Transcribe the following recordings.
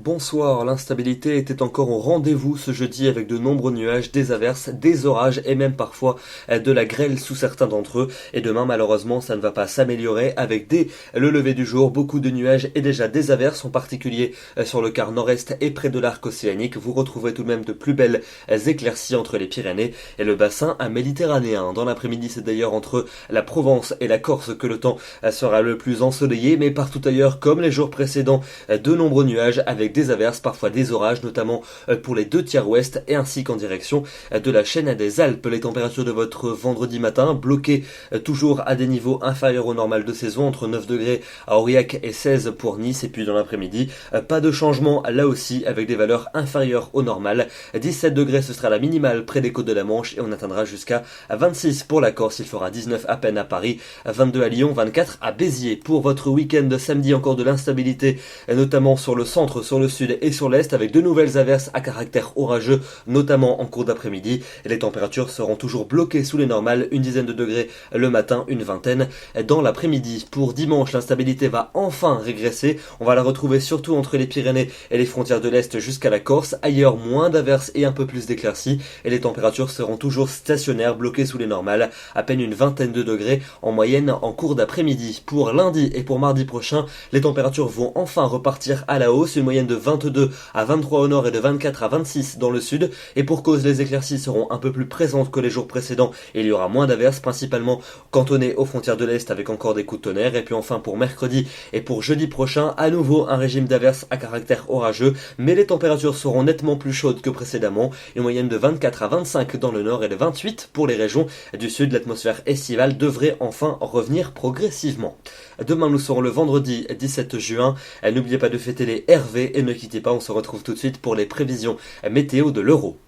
Bonsoir, l'instabilité était encore au rendez-vous ce jeudi avec de nombreux nuages, des averses, des orages et même parfois de la grêle sous certains d'entre eux. Et demain malheureusement ça ne va pas s'améliorer avec dès le lever du jour beaucoup de nuages et déjà des averses, en particulier sur le quart nord-est et près de l'arc océanique. Vous retrouverez tout de même de plus belles éclaircies entre les Pyrénées et le bassin méditerranéen. Dans l'après-midi c'est d'ailleurs entre la Provence et la Corse que le temps sera le plus ensoleillé, mais partout ailleurs comme les jours précédents de nombreux nuages avec des averses, parfois des orages, notamment pour les deux tiers ouest et ainsi qu'en direction de la chaîne des Alpes. Les températures de votre vendredi matin bloquées toujours à des niveaux inférieurs au normal de saison, entre 9 degrés à Aurillac et 16 pour Nice, et puis dans l'après-midi, pas de changement là aussi avec des valeurs inférieures au normal. 17 degrés ce sera la minimale près des côtes de la Manche et on atteindra jusqu'à 26 pour la Corse, il fera 19 à peine à Paris, 22 à Lyon, 24 à Béziers. Pour votre week-end de samedi, encore de l'instabilité, notamment sur le centre, sur le sud et sur l'est, avec de nouvelles averses à caractère orageux, notamment en cours d'après-midi. Les températures seront toujours bloquées sous les normales, une dizaine de degrés le matin, une vingtaine dans l'après-midi. Pour dimanche, l'instabilité va enfin régresser. On va la retrouver surtout entre les Pyrénées et les frontières de l'est jusqu'à la Corse. Ailleurs, moins d'averses et un peu plus d'éclaircies. Et les températures seront toujours stationnaires, bloquées sous les normales, à peine une vingtaine de degrés en moyenne en cours d'après-midi. Pour lundi et pour mardi prochain, les températures vont enfin repartir à la hausse, une moyenne de 22 à 23 au nord et de 24 à 26 dans le sud, et pour cause les éclaircies seront un peu plus présentes que les jours précédents et il y aura moins d'averses, principalement cantonnées aux frontières de l'Est avec encore des coups de tonnerre. Et puis enfin pour mercredi et pour jeudi prochain, à nouveau un régime d'averses à caractère orageux, mais les températures seront nettement plus chaudes que précédemment, une moyenne de 24 à 25 dans le nord et de 28 pour les régions du sud. L'atmosphère estivale devrait enfin revenir progressivement. Demain nous serons le vendredi 17 juin, n'oubliez pas de fêter les Hervé et ne quittez pas, on se retrouve tout de suite pour les prévisions météo de l'Euro.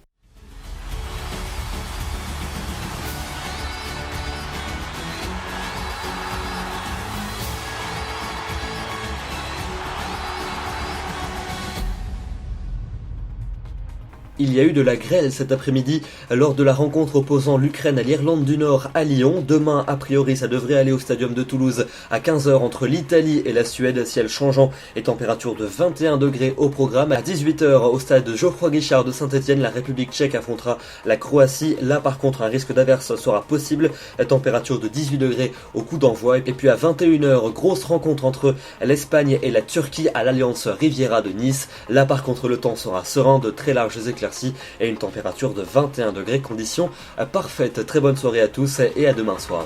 Il y a eu de la grêle cet après-midi lors de la rencontre opposant l'Ukraine à l'Irlande du Nord à Lyon. Demain, a priori, ça devrait aller au stadium de Toulouse à 15h entre l'Italie et la Suède, ciel changeant et température de 21 degrés au programme. À 18h au stade Geoffroy Guichard de Saint-Etienne, la République tchèque affrontera la Croatie. Là par contre, un risque d'averse sera possible, température de 18 degrés au coup d'envoi. Et puis à 21h, grosse rencontre entre l'Espagne et la Turquie à l'Alliance Riviera de Nice. Là par contre, le temps sera serein, de très larges éclaircies et une température de 21 degrés, conditions parfaites. Très bonne soirée à tous et à demain soir.